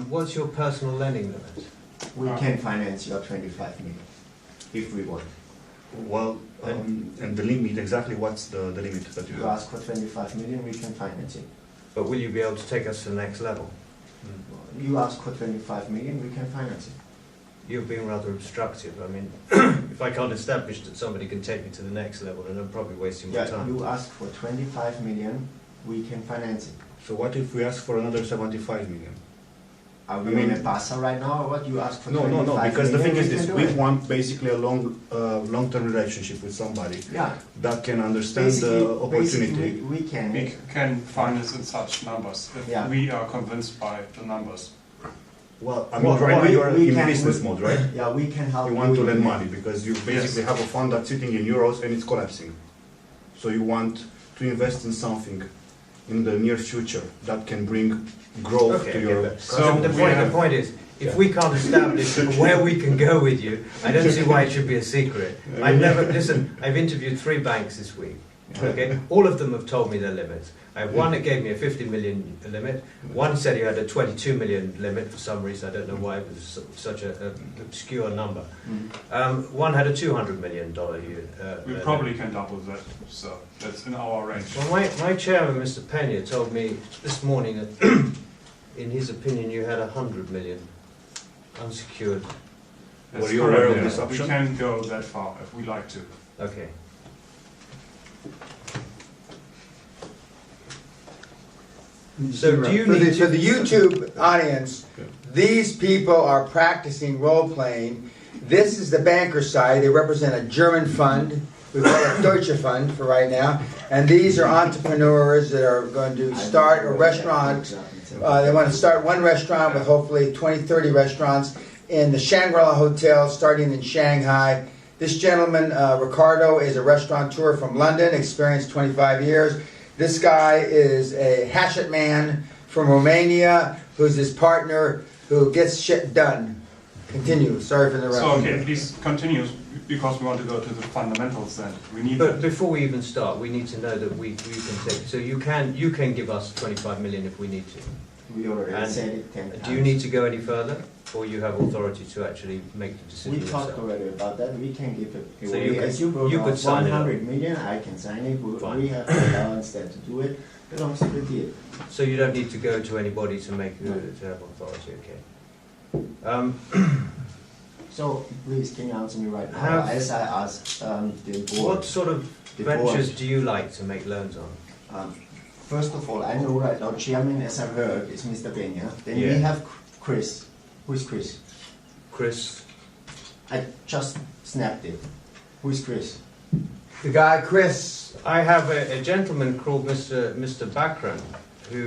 What's your personal lending limit? We can finance your 25 million, if we want. Well, and the limit, exactly what's the limit that you You have? ask for 25 million, we can finance it. But will you be able to take us to the next level? You ask for 25 million, we can finance it. You're being rather obstructive. I mean, if I can't establish that somebody can take me to the next level, then I'm probably wasting my Yeah, time. you ask for 25 million, we can finance it. So what if we ask for another 75 million? Are we on a bassa right now, or what? You ask for No, 25 no, no, because the million, thing is we this, can do we it. want basically a long-term relationship with somebody Yeah, that can understand the opportunity. basically we can. We can finance in such numbers if Yeah. we are convinced by the numbers. Well, I mean, right now you are in business mode, right? Yeah, we can help You want to in lend that. money because you basically have a fund that's sitting in euros and it's collapsing. So you want to invest in something in the near future that can bring growth to your... but So the we point is, if we can't establish where we can go with you, I don't see why it should be a secret. I've never, listen, I've interviewed 3 banks this week. Okay, all of them have told me their limits. I have one that gave me a 50 million limit. One said he had a 22 million limit for some reason. I don't know why it was such an obscure number. One had a 200 million dollar year. We probably can double that, so that's in our range. Well, my chairman, Mr. Peña, told me this morning that, in his opinion, you had 100 million unsecured. That's Were you aware of correct, this yeah. option? We can go that far if we like to. Okay. So do you For need the, for the YouTube audience, Okay. these people are practicing role playing. This is the banker side. They represent a German fund. We call it Deutsche Fund for right now. And these are entrepreneurs that are going to start a restaurant. They want to start one restaurant with hopefully 20, 30 restaurants in the Shangri-La Hotel starting in Shanghai. This gentleman, Ricardo, is a restaurateur from London, experienced 25 years. This guy is a hatchet man from Romania, who's his partner, who gets shit done. Continue. Sorry for the So, interruption. okay, please continue, because we want to go to the fundamentals then. We need But before we even start, we need to know that we can take. So you can give us 25 million if we need to. We already And said it 10 times. Do you need to go any further, or you have authority to actually make the decision We talked yourself? already about that. We can give it So away. you could- As you brought you up could sign it up. 100 million, I can sign it. Fine. We have the balance there to do it. Belongs to the deal. So you don't need to go to anybody to make to have authority. Okay. So please, can you answer me right now? Have- As I asked the board. What sort of The ventures board. do you like to make loans on? First of all, I know right now chairman, as I heard, is Mr. Peña. Then Yeah. we have Chris. Who is Chris? Chris, I just snapped it. Who is Chris? The guy, Chris, I have a gentleman called Mr. Bakran, who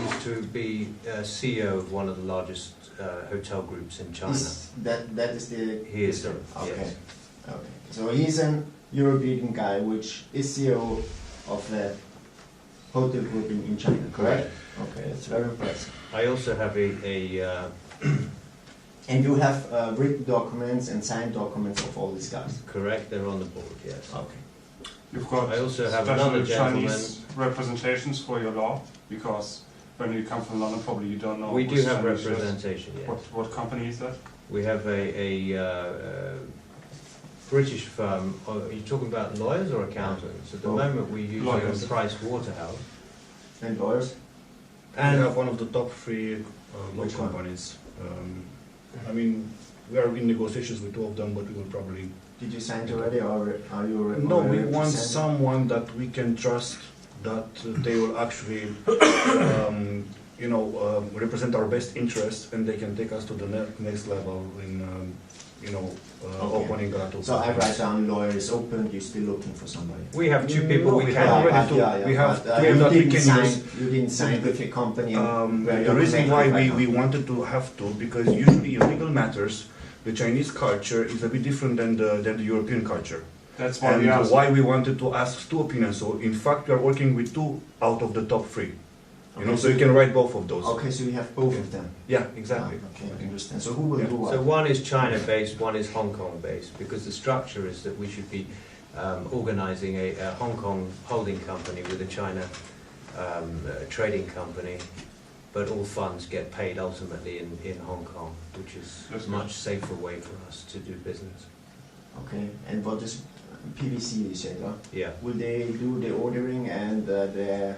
used to be CEO of one of the largest hotel groups in China. That is the. He is, Mr. Okay. yes. Okay. So he's an European guy, which is CEO of a hotel group in China. Correct. Okay, that's very impressive. I also have And you have written documents and signed documents of all these guys. correct. They're on the board. Yes. Okay. You've got I also have special another gentleman. Chinese representations for your law, because when you come from London, probably you don't know. We do who's have Chinese is. representation. Yes. What company is that? We have a British firm. Are you talking about lawyers or accountants? At the Oh, moment, we use lawyers. Price Waterhouse. And lawyers? And we have one of the top 3 law Which one? companies. I mean, we are in negotiations with 2 of them, but we will probably... Did you sign it already, or are you? No, we already want representing? someone that we can trust, that they will actually, represent our best interests, and they can take us to the next level in, Okay. opening that. So I write down lawyer is open. You're still looking for somebody. We have 2 people. No, we we can have already two. We have but, 2 you that we didn't can sign. use. You didn't sign with your company. where The you're reason why connected we right now. wanted to have to, because usually in legal matters, the Chinese culture is a bit different than the European culture. That's why And we asked. why we wanted to ask 2 opinions. So in fact, we are working with 2 out of the top 3. Okay, So you can write both of those. Okay, so you have both of them. Yeah, exactly. Ah, okay, I understand. So who will Yeah. do what? So one is China-based, one is Hong Kong-based, because the structure is that we should be organizing a Hong Kong holding company with a China trading company, but all funds get paid ultimately in Hong Kong, which is That's a much safer way for us to do business. Okay, and what is PVC, you said, huh? Yeah. Will they do the ordering and the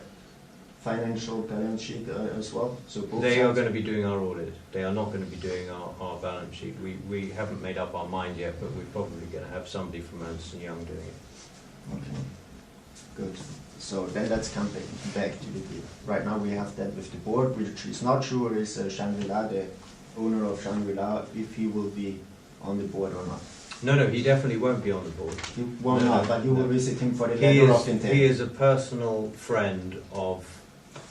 financial balance sheet as well? So both They are sides? going to be doing our audit. They are not going to be doing our balance sheet. We haven't made up our mind yet, but we're probably going to have somebody from Ernst & Young doing it. Okay, good. So then let's come back to the deal. Right now we have that with the board, which is not sure is Shangri-La, the owner of Shangri-La, if he will be on the board or not. No, he definitely won't be on the board. You will No, not, no, but you will no. visit him for the He letter of is, intent. he is a personal friend of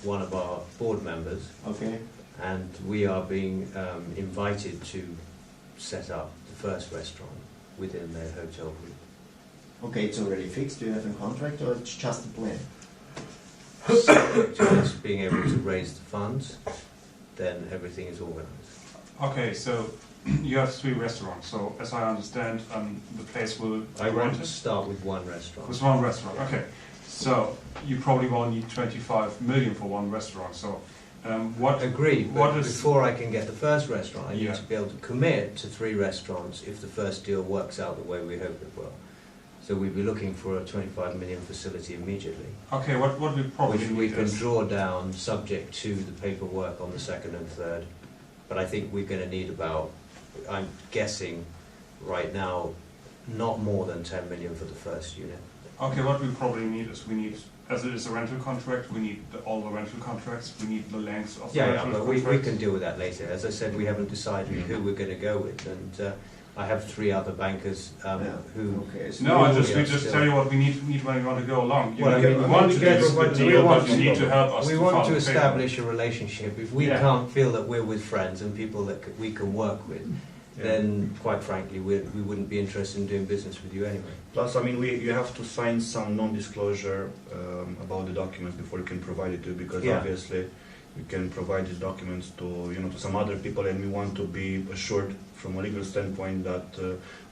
one of our board members, Okay, and we are being invited to set up the first restaurant within their hotel group. okay, it's already fixed. Do you have a contract or it's just a plan? Subject to us being able to raise the funds, then everything is organised. Okay, so you have 3 restaurants. So as I understand, the place will I be want to rented. start with one restaurant. With 1 restaurant. Okay, so you probably won't need 25 million for 1 restaurant. So what? Agreed, What but is- before I can get the first restaurant, I need Yeah. to be able to commit to 3 restaurants if the first deal works out the way we hope it will. So we'd be looking for a 25 million facility immediately, Okay, what we probably which we need can is draw down subject to the paperwork on the second and third. But I think we're going to need about, I'm guessing right now, not more than 10 million for the first unit. okay. What we probably need is we need, as it is a rental contract, we need all the rental contracts. We need the length of the Yeah, rental but we contract. can deal with that later. As I said, we haven't decided who we're going to go with, and I have 3 other bankers who. Okay, so No, we we just still- tell you what we need when you want to go along. You, Well, I mean, you we want want to to do get- this good we deal, want but you to- need to help us We to want fund to the paper. establish a relationship. If we Yeah. can't feel that we're with friends and people that we can work with, Yeah. then quite frankly, we wouldn't be interested in doing business with you anyway. Plus, I mean, you have to sign some non-disclosure about the documents before you can provide it to, because Yeah. obviously you can provide these documents to to some other people, and we want to be assured from a legal standpoint that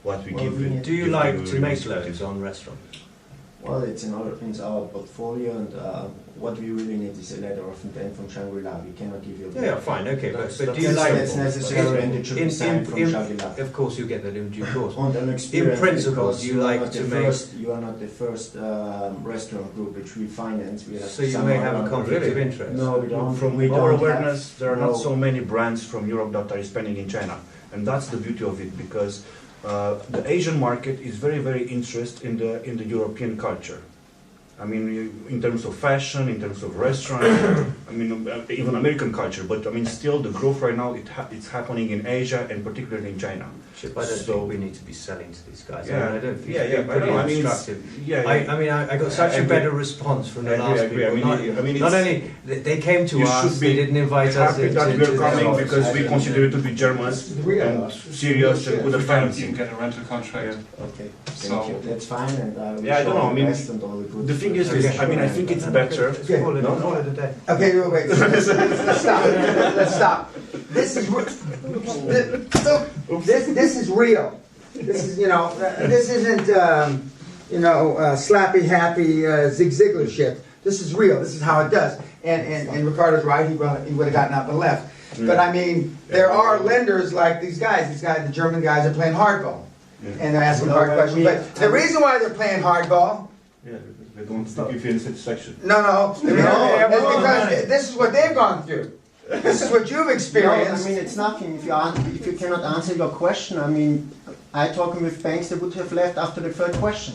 what we Well, give. we it- need- Do you give like will to remain make secretive. loans on restaurants? Well, it's in our portfolio, and what we really need is a letter of intent from Shangri-La. We cannot give you a Yeah, fine, okay, but That's- do you that's like? That's necessary, and it should be signed from Shangri-La. Of course, you get that in due course. On an experience, principle, because you are like not to the make- first, you are not the first restaurant group which we finance. We have So you some may have other- a conflict of Really? interest. No, we don't. From we our don't awareness, have, there are no. not so many brands from Europe that are expanding in China, and that's the beauty of it, because the Asian market is very, very interested in the European culture. I mean, in terms of fashion, in terms of restaurants, I mean, even American culture. But I mean, still, the growth right now it's happening in Asia and particularly in China. Chip, I don't So- think we need to be selling to these guys. Yeah. I don't think Yeah, it's yeah, been I pretty know, I mean, it's- obstructive. Yeah, I mean, I got such I a agree. better response from the I agree, last I agree. people. I mean, Not it's- only they came to You us, should they be didn't invite us happy that into we're their coming office. because we consider it to be Germans and serious and good We at can't even financing. get a rental contract. Okay, So- thank you. That's fine, and wish Yeah, I don't all know, I the mean, best and all the good. the thing is, for I mean, I the think future. it's better. Let's call it, No, call it a day. Okay, wait, let's stop. Let's stop. This is this is real. This is this isn't slappy happy Zig Ziglar shit. This is real. This is how it does. And Ricardo's right. He would have gotten up and left. But I mean, there are lenders like these guys. The German guys are playing hardball, and they're asking No, hard but questions. we- But the reason why they're playing hardball. Yeah, they don't want to give you any satisfaction. No, it's because this is what they've gone through. This is what you've No, I experienced. mean, it's nothing. If you cannot answer your question, I mean, I talking with banks, they would have left after the third question.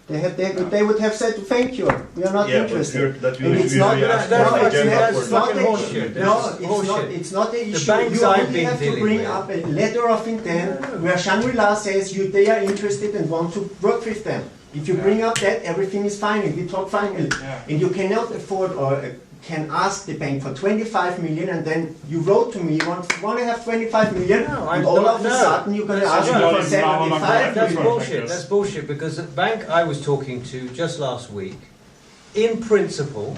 They would have said, thank you, we are not Yeah, but interested. that And it's not usually ask that- for no, the it's agenda not- for it's the- not fucking a- horseshit. This No, is it's not, horseshit. it's not an issue. banks You I've only been have to dealing bring with. up a letter of intent where Shangri-La says they are interested and want to work with them. If you bring up that, everything is fine, and we talk finally. Yeah. And you cannot afford or can ask the bank for 25 million, and then you wrote to me, you want to have 25 million, No, and I'm all not- of a no. sudden you're going to That's ask right. me No, for it's not on my 75 That's million. bullshit. That's bullshit because the bank I was talking to just last week, in principle,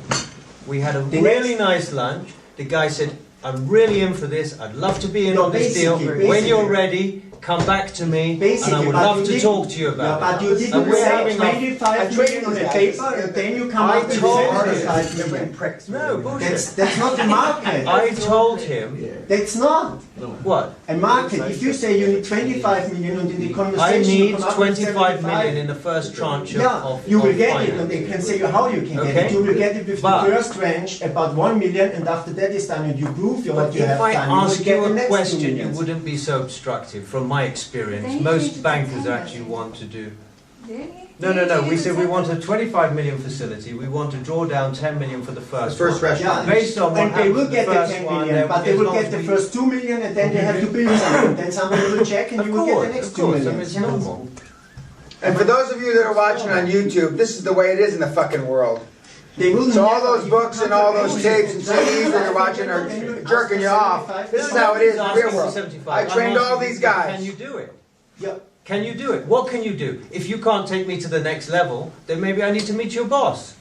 we had a The really next- nice lunch. The guy said, I'm really in for this. I'd love to be in on this deal. When you're ready, come back to me, and I would love to talk to you about it. But you didn't And we're say having 25 million on the paper, and then you come up with 75 million. No, bullshit. That's not the market. I told him, That's not what? a market. If you say you need 25 million, and in the I conversation you need come up with 25 million 75, in the first tranche yeah, of you will of get it, finance. and they can say how you can get Okay. it. You will get it with But- the first tranche, about 1 million, and after that is done, and you prove But what you if have I done, you will ask get you the a next 2 question, you millions. wouldn't be so obstructive. From my experience, Then you most need to bankers tell actually us. want to do. No, No. We said we want a 25 million facility. We want to draw down 10 million for the first. The first one. restaurant. Yeah, Based on what and they happened will to the get the first 10 one, million, but they as will long get as the we- first 2 million, and then they have to build something. Then somebody will check, and Of you will get course, the next of 2 course. I million. mean, it's normal. And for those of you that are watching on YouTube, this is the way it is in the fucking world. They will So all never- those books and all those tapes and CDs that you're watching are jerking you off. This is how it is in the real world. I trained all these guys. Can you do it? Yeah. Can you do it? What can you do? If you can't take me to the next level, then maybe I need to meet your boss.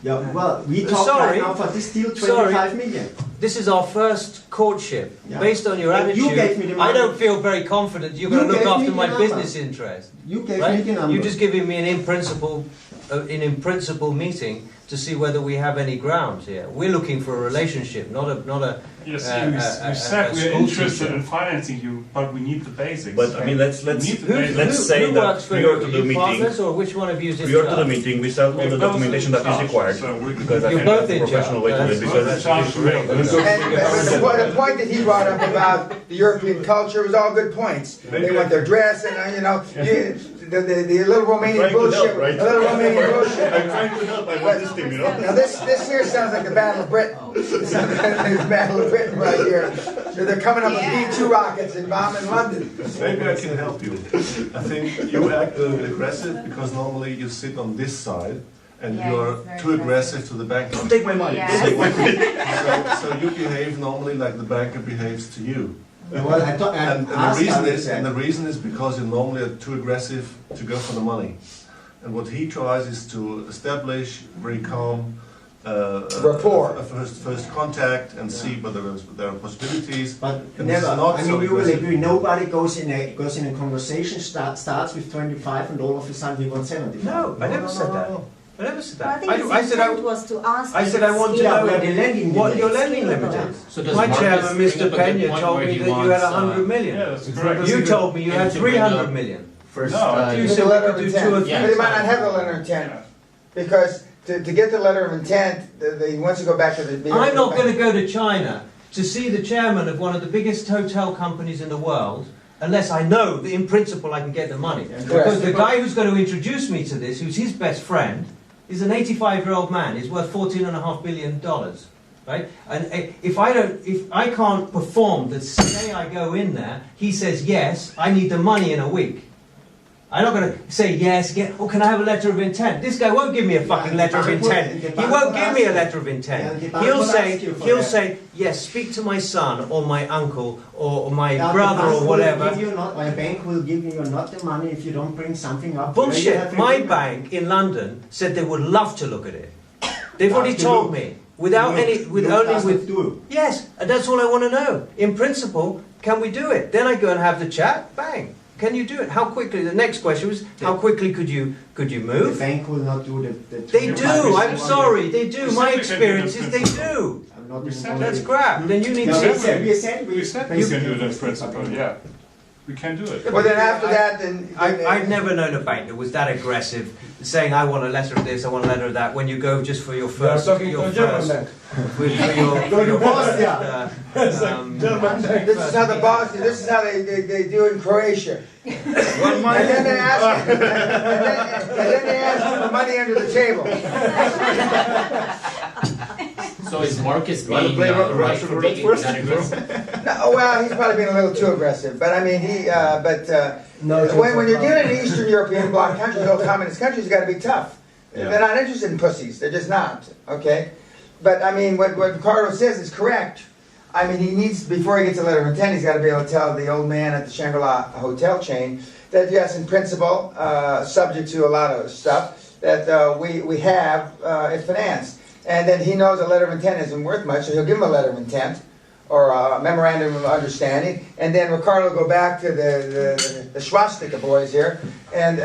Yeah, well, we talk Sorry. right now for this deal, Sorry. 25 million. This is our first courtship. Yeah. Based on your And you attitude, gave me the I money. don't feel very confident you're going You to look gave me after the my number. business interest. You gave me Right? the number. You're just giving me an in principle meeting to see whether we have any ground here. We're looking for a relationship, not a. Yes, a we said we're school interested teacher. in financing you, but we need the basics. But I mean, let's We need the basics. let's say who that works for prior you? to Are the you meeting, partners, or which one of you is in prior to the charge? meeting, we sent all the We're documentation that is both in required charge, so we can- because I You're think both that's in a professional way to do charge. it because Both in charge for real. And the point that he brought up about the European culture was all good points. They want their dress and, the little Romanian bullshit. right? The little Romanian bullshit. I'm trying to help. I want this team, you know. Now this here sounds like the Battle of Britain. This sounds like the Battle of Britain right here. They're coming up with B-2 rockets and bombing London. Maybe I can help you. I think you act a little bit aggressive because normally you sit on this side and Yeah, you're he's very too aggressive to the bank. Don't take my money. Yeah. Don't take my money. So you behave normally like the banker behaves to you. Well, I thought, And the reason is because you normally are too aggressive to go for the money. And what he tries is to establish very calm Rapport. a first contact and see whether there are possibilities. But And never. it's not I so mean, we will aggressive. agree. Nobody goes in a conversation starts with 25, and all of a sudden we want 75. No, I never said that. no. I never said I that. think his I said intent was to ask. I said I want to Yeah, know where the lending what limit your is. lending limit is. So does My Marcus chairman, bring Mr. up a good Peña, point told where me he that you had wants, 100 million. Yeah, that's correct. You told me you had him to bring up- 300 million. First, No, You With said the we letter could of do 2 or intent. 3. Yeah. But he might not have the letter of intent. Because to get the letter of intent, he wants to go back to the... I'm not going to go to China to see the chairman of one of the biggest hotel companies in the world unless I know that in principle I can get the money. Because the guy who's going to introduce me to this, who's his best friend, is an 85-year-old man. He's worth $14.5 billion. Right? And if I can't perform the day I go in there, he says yes, I need the money in a week. I'm not going to say yes, can I have a letter of intent? This guy won't give me a fucking letter of intent. He won't give me a letter of intent. He'll say, yes, speak to my son or my uncle or my brother or whatever. My bank will give you not the money if you don't bring something up. Bullshit. My bank in London said they would love to look at it. They've already told me. Yes, and that's all I want to know. In principle, can we do it? Then I go and have the chat. Bang. Can you do it? How quickly? The next question was, how quickly could you The move? bank will not do the They do. 25%. I'm sorry. They do. We My said we can do experience that is they principle. do. I'm not We in said That's already. crap. Then you need No, to. we said We said we can do it in You- principle, yeah. We can do it. Well, then after that, then... I've never known a bank that was that aggressive, saying I want a letter of this, I want a letter of that. When you go just for your first, for your Bosnia. This is how the boss. This is how they do in Croatia. And then they ask, and then they ask for the money under the table. So is Marcus You wanna being play right Russian for roulette being first? that aggressive? No, well, he's probably being a little too aggressive. But I mean, when you're dealing in Eastern European bloc countries, old communist countries, you got to be tough. Yeah. They're not interested in pussies. They're just not. Okay. But I mean, what Ricardo says is correct. I mean, he needs, before he gets a letter of intent, he's got to be able to tell the old man at the Shangri-La hotel chain that yes, in principle, subject to a lot of stuff, that we have it financed. And then he knows a letter of intent isn't worth much, so he'll give him a letter of intent. or a memorandum of understanding, and then Ricardo will go back to the swastika boys here, and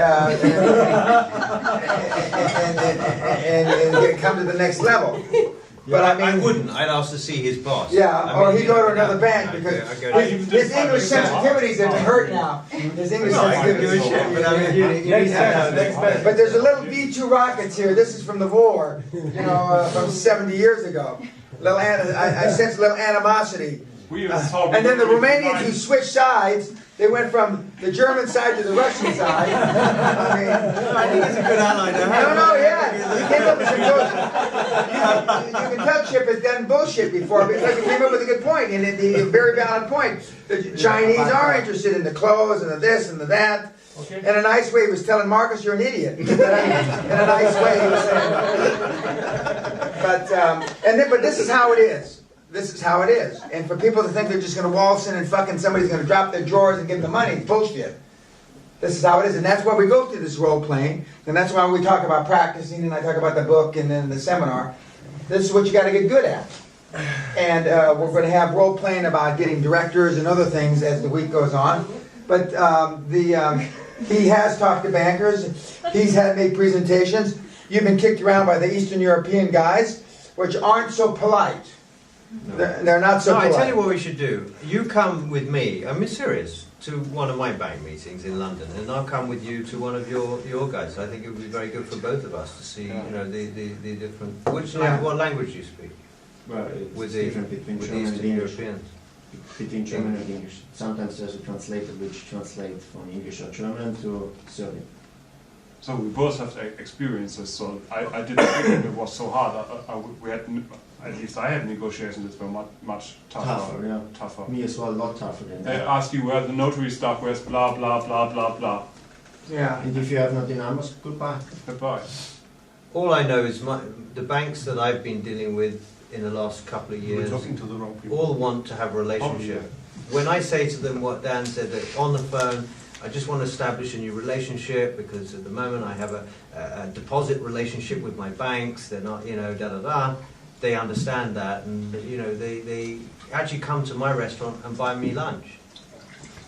come to the next level. But I mean, I wouldn't. I'd ask to see his boss. yeah, or he'd go to another bank because I'd go to- his English sensitivities have been hurt now. His English No, I don't give a sensitivities. shit, but I mean, you need to know. But there's a little V2 rockets here. This is from the war, from 70 years ago. I sense a little animosity. And then the Romanians who switched sides, they went from the German side to the Russian side. I mean, I think it's a good ally to have. no, yeah. He came up with some good. You can tell Chip has done bullshit before because he came up with a good point, and a very valid point. The Chinese are interested in the clothes and the this and the that. Okay. In a nice way, he was telling Marcus, "You're an idiot." In a nice way, he was saying. But this is how it is. This is how it is. And for people to think they're just going to waltz in and fucking somebody's going to drop their drawers and give them the money, it's bullshit. This is how it is, and that's why we go through this role playing, and that's why we talk about practicing, and I talk about the book and then the seminar. This is what you got to get good at. And we're going to have role playing about getting directors and other things as the week goes on. But he has talked to bankers. He's had made presentations. You've been kicked around by the Eastern European guys, which aren't so polite. No. They're not so No, I polite. tell you what we should do. You come with me, I'm serious, to one of my bank meetings in London, and I'll come with you to one of your guys. I think it would be very good for both of us to see, the different. What language do you speak? Well, it's With different between with the German and Eastern English. Europeans. Between German and English. Sometimes there's a translator which translates from English or German to Serbian. So we both have experiences. So I didn't think it was so hard. We had, at least I had negotiations that were much tougher. Yeah. Tougher. Me as well, a lot tougher than They that. ask you where the notary stuff, where's blah blah blah blah blah. Yeah. And if you have not the numbers, goodbye. Goodbye. All I know is the banks that I've been dealing with in the last couple of We're years talking to the wrong people. all want to have a relationship. When I say to them what Dan said, that on the phone, I just want to establish a new relationship because at the moment I have a deposit relationship with my banks. They're not, They understand that, and they actually come to my restaurant and buy me lunch.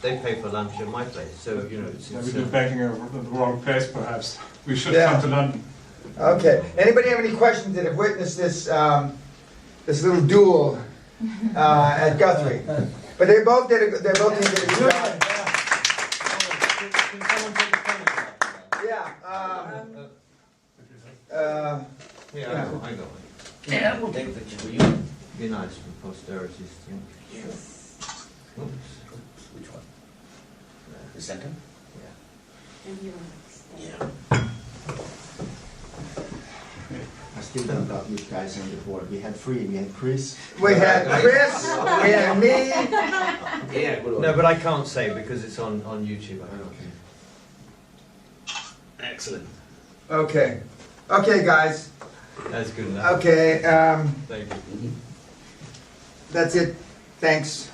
They pay for lunch at my place, so it's. Yeah, we do banking in the wrong place, perhaps. We should Yeah. come to London. Okay. Anybody have any questions that have witnessed this this little duel at Guthrie? But they both did a good job. Yeah. Yeah, I got one. Yeah, we'll take a picture for you. Be nice for posterity's thing. Oops. Which one? The second? Yeah. I still don't got you guys on the board. We had three. We had Chris. We had Chris, we had me. Yeah, good one. No, but I can't say because it's on YouTube. I can't. Excellent. Okay. Okay, guys. That's good enough. Okay, Thank you. that's it. Thanks.